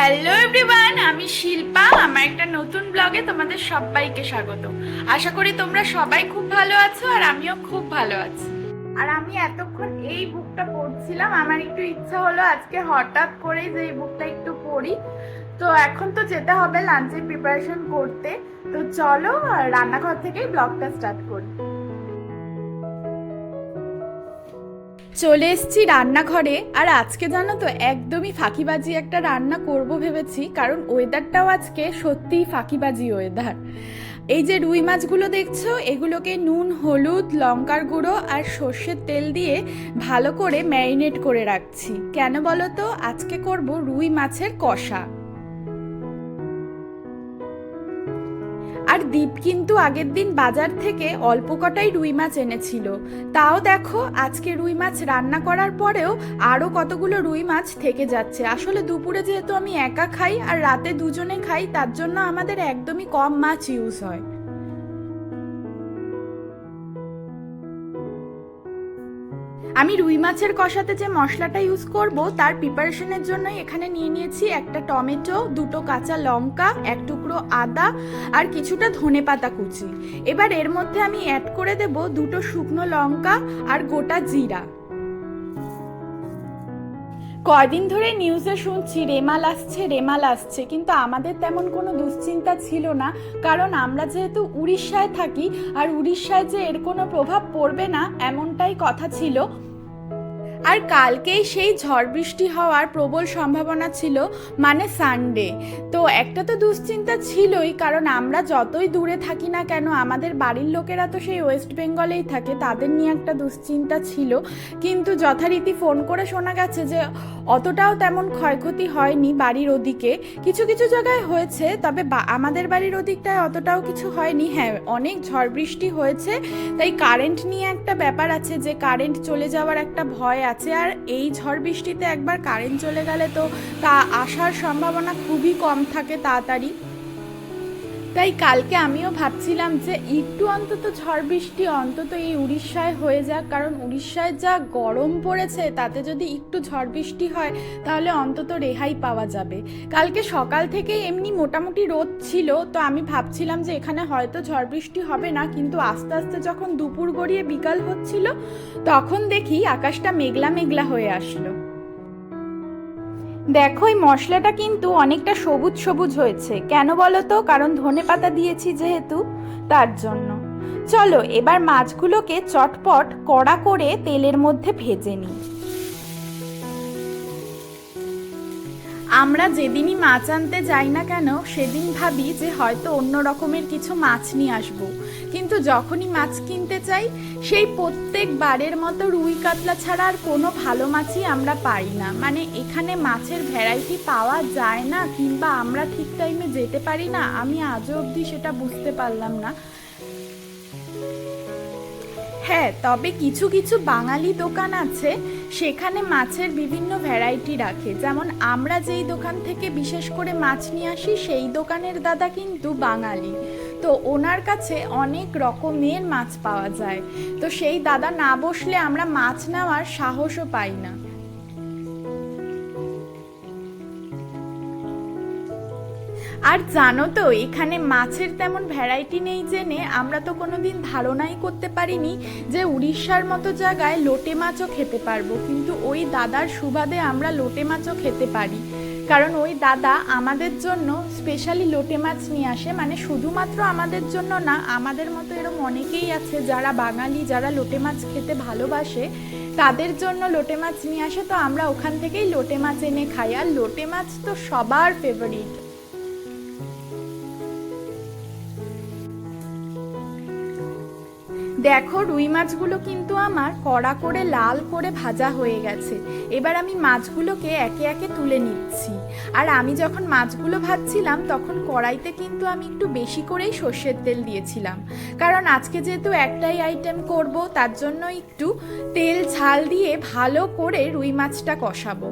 Hello everyone, আমি শিল্পা। আমার একটা নতুন ব্লগে তোমাদের সবাইকে স্বাগত। আশা করি তোমরা সবাই খুব ভালো আছো আর আমিও খুব ভালো আছি। আর আমি এতক্ষণ এই বুকটা পড়ছিলাম, আমার একটু ইচ্ছা হলো আজকে হঠাৎ করেই যে এই বুকটা একটু পড়ি। তো এখন তো যেতে হবে লাঞ্চের প্রিপারেশন করতে। তো চলো রান্নাঘর থেকেই ব্লগটা স্টার্ট করি। চলে এসেছি রান্নাঘরে। আর আজকে জানো তো একদমই ফাঁকিবাজি একটা রান্না করব ভেবেছি, কারণ ওয়েদারটাও আজকে সত্যিই ফাঁকিবাজি ওয়েদার। এই যে রুই মাছগুলো দেখছো, এগুলোকে নুন, হলুদ, লঙ্কার গুঁড়ো আর সর্ষের তেল দিয়ে ভালো করে ম্যারিনেট করে রাখছি। কেন বলো তো? আজকে করব রুই মাছের কষা। আর দীপ কিন্তু আগের দিন বাজার থেকে অল্প কটাই রুই মাছ এনেছিল। তাও দেখো আজকে রুই মাছ রান্না করার পরেও আরও কতগুলো রুই মাছ থেকে যাচ্ছে। আসলে দুপুরে যেহেতু আমি একা খাই আর রাতে দুজনে খাই, তার জন্য আমাদের একদমই কম মাছ ইউজ হয়। আমি রুই মাছের কষাতে যে মশলাটা ইউজ করব তার প্রিপারেশনের জন্যই এখানে নিয়ে নিয়েছি একটা টমেটো, দুটো কাঁচা লঙ্কা, এক টুকরো আদা আর কিছুটা ধনেপাতা কুচি। এবার এর মধ্যে আমি অ্যাড করে দেব দুটো শুকনো লঙ্কা আর গোটা জিরা। কয়দিন ধরে নিউজে শুনছি রেমাল আসছে রেমাল আসছে, কিন্তু আমাদের তেমন কোনো দুশ্চিন্তা ছিল না, কারণ আমরা যেহেতু উড়িষ্যায় থাকি আর উড়িষ্যায় যে এর কোনো প্রভাব পড়বে না এমনটাই কথা ছিল। আর কালকেই সেই ঝড় বৃষ্টি হওয়ার প্রবল সম্ভাবনা ছিল, মানে সানডে। তো একটা তো দুশ্চিন্তা ছিলই, কারণ আমরা যতই দূরে থাকি না কেন আমাদের বাড়ির লোকেরা তো সেই ওয়েস্ট বেঙ্গলেই থাকে, তাদের নিয়ে একটা দুশ্চিন্তা ছিল। কিন্তু যথারীতি ফোন করে শোনা গেছে যে অতটাও তেমন ক্ষয়ক্ষতি হয়নি বাড়ির ওদিকে। কিছু কিছু জায়গায় হয়েছে, তবে আমাদের বাড়ির ওদিকটায় অতটাও কিছু হয়নি। হ্যাঁ, অনেক ঝড় বৃষ্টি হয়েছে, তাই কারেন্ট নিয়ে একটা ব্যাপার আছে যে কারেন্ট চলে যাওয়ার একটা ভয় আছে। আর এই ঝড় বৃষ্টিতে একবার কারেন্ট চলে গেলে তো তা আসার সম্ভাবনা খুবই কম থাকে তাড়াতাড়ি। তাই কালকে আমিও ভাবছিলাম যে একটু অন্তত ঝড় বৃষ্টি অন্তত এই উড়িষ্যায় হয়ে যাক, কারণ উড়িষ্যায় যা গরম পড়েছে তাতে যদি একটু ঝড় বৃষ্টি হয় তাহলে অন্তত রেহাই পাওয়া যাবে। কালকে সকাল থেকে এমনি মোটামুটি রোদ ছিল, তো আমি ভাবছিলাম যে এখানে হয়তো ঝড় বৃষ্টি হবে না, কিন্তু আস্তে আস্তে যখন দুপুর গড়িয়ে বিকাল হচ্ছিল তখন দেখি আকাশটা মেঘলা মেঘলা হয়ে আসলো। দেখো এই মশলাটা কিন্তু অনেকটা সবুজ সবুজ হয়েছে, কেন বলো তো? কারণ ধনেপাতা দিয়েছি যেহেতু, তার জন্য। চলো এবার মাছগুলোকে চটপট কড়া করে তেলের মধ্যে ভেজে নিই। আমরা যেদিনই মাছ আনতে যাই না কেন সেদিন ভাবি যে হয়তো অন্য রকমের কিছু মাছ নিয়ে আসবো, কিন্তু যখনই মাছ কিনতে চাই সেই প্রত্যেক বারের মতো রুই কাতলা ছাড়া আর কোনো ভালো মাছই আমরা পাই না। মানে এখানে মাছের ভ্যারাইটি পাওয়া যায় না, কিংবা আমরা ঠিক টাইমে যেতে পারি না, আমি আজও অবধি সেটা বুঝতে পারলাম না। হ্যাঁ, তবে কিছু কিছু বাঙালি দোকান আছে, সেখানে মাছের বিভিন্ন ভ্যারাইটি রাখে। যেমন আমরা যেই দোকান থেকে বিশেষ করে মাছ নিয়ে আসি সেই দোকানের দাদা কিন্তু বাঙালি, তো ওনার কাছে অনেক রকমের মাছ পাওয়া যায়। তো সেই দাদা না বসলে আমরা মাছ নেওয়ার সাহসও পাই না। আর জানো তো এখানে মাছের তেমন ভ্যারাইটি নেই জেনে আমরা তো কোনোদিন ধারণাই করতে পারিনি যে উড়িষ্যার মতো জায়গায় লোটে মাছও খেতে পারবো, কিন্তু ওই দাদার সুবাদে আমরা লোটে মাছও খেতে পারি। কারণ ওই দাদা আমাদের জন্য স্পেশালি লোটে মাছ নিয়ে আসে, মানে শুধুমাত্র আমাদের জন্য না, আমাদের মতো এরকম অনেকেই আছে যারা বাঙালি, যারা লোটে মাছ খেতে ভালোবাসে, তাদের জন্য লোটে মাছ নিয়ে আসে। তো আমরা ওখান থেকেই লোটে মাছ এনে খাই, আর লোটে মাছ তো সবার ফেভারিট। দেখো রুই মাছগুলো কিন্তু আমার কড়া করে লাল করে ভাজা হয়ে গেছে। এবার আমি মাছগুলোকে একে একে তুলে নিচ্ছি। আর আমি যখন মাছগুলো ভাজছিলাম তখন কড়াইতে কিন্তু আমি একটু বেশি করেই সর্ষের তেল দিয়েছিলাম, কারণ আজকে যেহেতু একটাই আইটেম করব তার জন্য একটু তেল ঝাল দিয়ে ভালো করে রুই মাছটা কষাবো।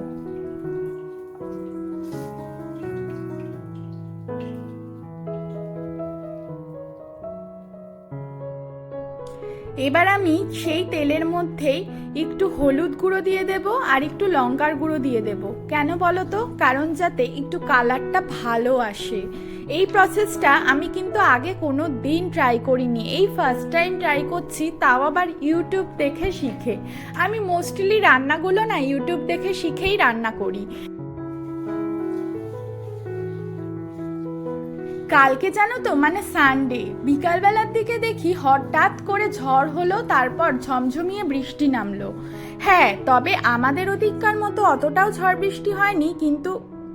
এবার আমি সেই তেলের মধ্যেই একটু হলুদ গুঁড়ো দিয়ে দেব আর একটু লঙ্কার গুঁড়ো দিয়ে দেব। কেন বলো তো? কারণ যাতে একটু কালারটা ভালো আসে। এই প্রসেসটা আমি কিন্তু আগে কোনো দিন ট্রাই করিনি, এই ফার্স্ট টাইম ট্রাই করছি, তাও আবার ইউটিউব দেখে শিখে। আমি মোস্টলি রান্নাগুলো না ইউটিউব দেখে শিখেই রান্না করি। কালকে জানো তো মানে সানডে বিকালবেলার দিকে দেখি হঠাৎ করে ঝড় হলো, তারপর ঝমঝমিয়ে বৃষ্টি নামলো। হ্যাঁ, তবে আমাদের ওদিককার মতো অতটাও ঝড় বৃষ্টি হয়নি, কিন্তু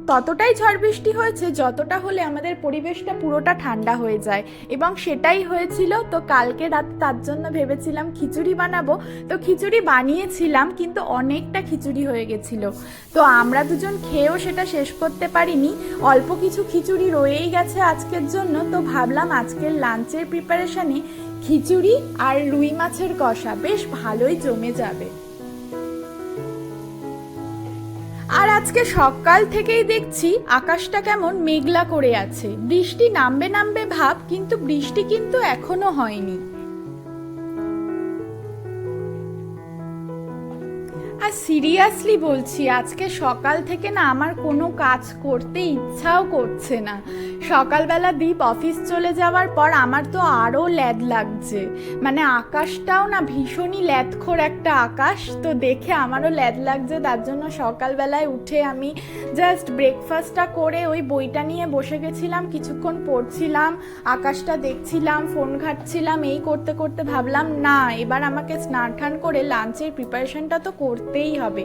ততটাই ঝড় বৃষ্টি হয়েছে যতটা হলে আমাদের পরিবেশটা পুরোটা ঠান্ডা হয়ে যায়, এবং সেটাই হয়েছিল। তো কালকে রাত তার জন্য ভেবেছিলাম খিচুড়ি বানাবো, তো খিচুড়ি বানিয়েছিলাম কিন্তু অনেকটা খিচুড়ি হয়ে গেছিল। তো আমরা দুজন খেয়েও সেটা শেষ করতে পারিনি, অল্প কিছু খিচুড়ি রয়েই গেছে আজকের জন্য। তো ভাবলাম আজকের লাঞ্চের প্রিপারেশনে খিচুড়ি আর রুই মাছের কষা বেশ ভালোই জমে যাবে। আর আজকে সকাল থেকেই দেখছি আকাশটা কেমন মেঘলা করে আছে, বৃষ্টি নামবে নামবে ভাব, কিন্তু বৃষ্টি কিন্তু এখনো হয়নি। আর সিরিয়াসলি বলছি, আজকে সকাল থেকে না আমার কোনো কাজ করতে ইচ্ছাও করছে না। সকালবেলা দীপ অফিস চলে যাওয়ার পর আমার তো আরও ল্যাদ লাগছে, মানে আকাশটাও না ভীষণই ল্যাদখোর একটা আকাশ, তো দেখে আমারও ল্যাদ লাগছে। তার জন্য সকালবেলায় উঠে আমি জাস্ট ব্রেকফাস্টটা করে ওই বইটা নিয়ে বসে গেছিলাম, কিছুক্ষণ পড়ছিলাম, আকাশটা দেখছিলাম, ফোন ঘাঁটছিলাম। এই করতে করতে ভাবলাম না, এবার আমাকে স্নান টান করে লাঞ্চের প্রিপারেশনটা তো করতেই হবে।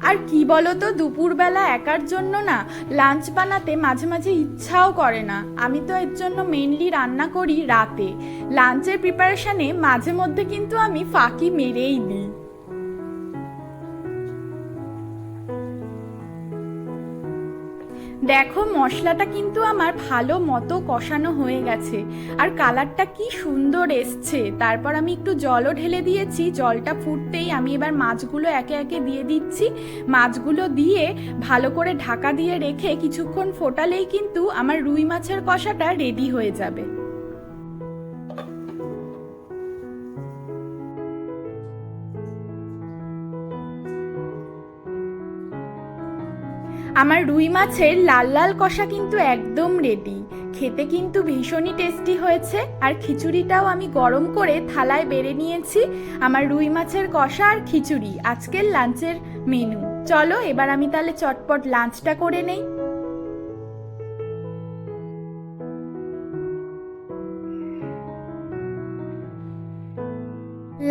আর কি বলতো, দুপুরবেলা একার জন্য না লাঞ্চ বানাতে মাঝে মাঝে ইচ্ছাও করে না। আমি তো এর জন্য মেনলি রান্না করি রাতে। লাঞ্চের প্রিপারেশনে মাঝে মধ্যে কিন্তু আমি ফাঁকি মেরেই দিই। দেখো মশলাটা কিন্তু আমার ভালো মতো কষানো হয়ে গেছে, আর কালারটা কি সুন্দর এসছে। তারপর আমি একটু জলও ঢেলে দিয়েছি, জলটা ফুটতেই আমি এবার মাছগুলো একে একে দিয়ে দিচ্ছি। মাছগুলো দিয়ে ভালো করে ঢাকা দিয়ে রেখে কিছুক্ষণ ফোটালেই কিন্তু আমার রুই মাছের কষাটা রেডি হয়ে যাবে। আমার রুই মাছের লাল লাল কষা কিন্তু একদম রেডি, খেতে কিন্তু ভীষণই টেস্টি হয়েছে। আর খিচুড়িটাও আমি গরম করে থালায় বেড়ে নিয়েছি। আমার রুই মাছের কষা আর খিচুড়ি আজকের লাঞ্চের মেনু। চলো এবার আমি তাহলে চটপট লাঞ্চটা করে নেই।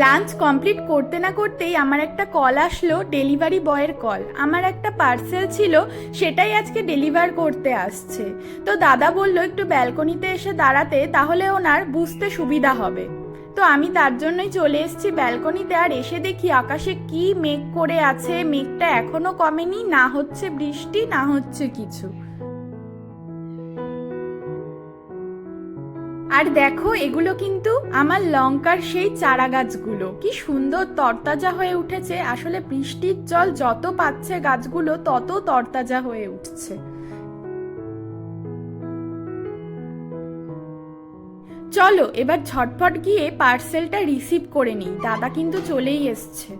লাঞ্চ কমপ্লিট করতে না করতেই আমার একটা কল আসলো, ডেলিভারি বয়ের কল। আমার একটা পার্সেল ছিল, সেটাই আজকে ডেলিভার করতে আসছে। তো দাদা বলল একটু ব্যালকনিতে এসে দাঁড়াতে, তাহলে ওনার বুঝতে সুবিধা হবে। তো আমি তার জন্যই চলে এসেছি ব্যালকনিতে। আর এসে দেখি আকাশে কি মেঘ করে আছে, মেঘটা এখনো কমেনি, না হচ্ছে বৃষ্টি না হচ্ছে কিছু। আর দেখো এগুলো কিন্তু আমার লঙ্কার সেই চারা গাছগুলো, কি সুন্দর তরতাজা হয়ে উঠেছে। আসলে বৃষ্টির জল যত পাচ্ছে গাছগুলো তত তরতাজা হয়ে উঠছে। চলো এবার ঝটপট গিয়ে পার্সেলটা রিসিভ করে নিই, দাদা কিন্তু চলেই এসছে।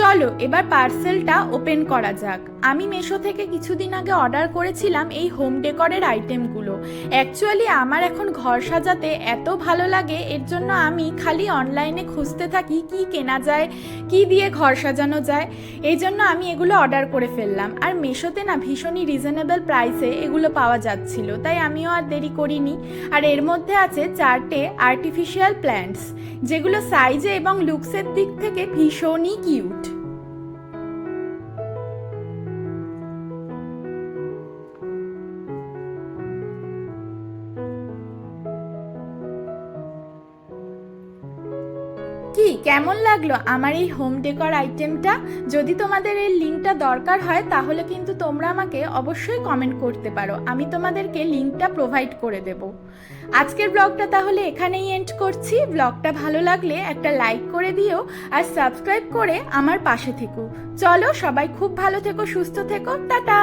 চলো এবার পার্সেলটা ওপেন করা যাক। আমি মিশো থেকে কিছুদিন আগে অর্ডার করেছিলাম এই হোম ডেকরের আইটেমগুলো। অ্যাকচুয়ালি আমার এখন ঘর সাজাতে এত ভালো লাগে, এর জন্য আমি খালি অনলাইনে খুঁজতে থাকি কি কেনা যায়, কি দিয়ে ঘর সাজানো যায়। এই জন্য আমি এগুলো অর্ডার করে ফেললাম। আর মিশোতে না ভীষণই রিজনেবল প্রাইসে এগুলো পাওয়া যাচ্ছিল, তাই আমিও আর দেরি করিনি। আর এর মধ্যে আছে 4টে আর্টিফিশিয়াল প্ল্যান্টস, যেগুলো সাইজে এবং লুকসের দিক থেকে ভীষণই কিউট। কি কেমন লাগলো আমার এই হোম ডেকর আইটেমটা? যদি তোমাদের এই লিঙ্কটা দরকার হয় তাহলে কিন্তু তোমরা আমাকে অবশ্যই কমেন্ট করতে পারো, আমি তোমাদেরকে লিঙ্কটা প্রোভাইড করে দেব। আজকের ব্লগটা তাহলে এখানেই এন্ড করছি। ব্লগটা ভালো লাগলে একটা লাইক করে দিও আর সাবস্ক্রাইব করে আমার পাশে থেকো। চলো সবাই খুব ভালো থেকো, সুস্থ থেকো, টাটা।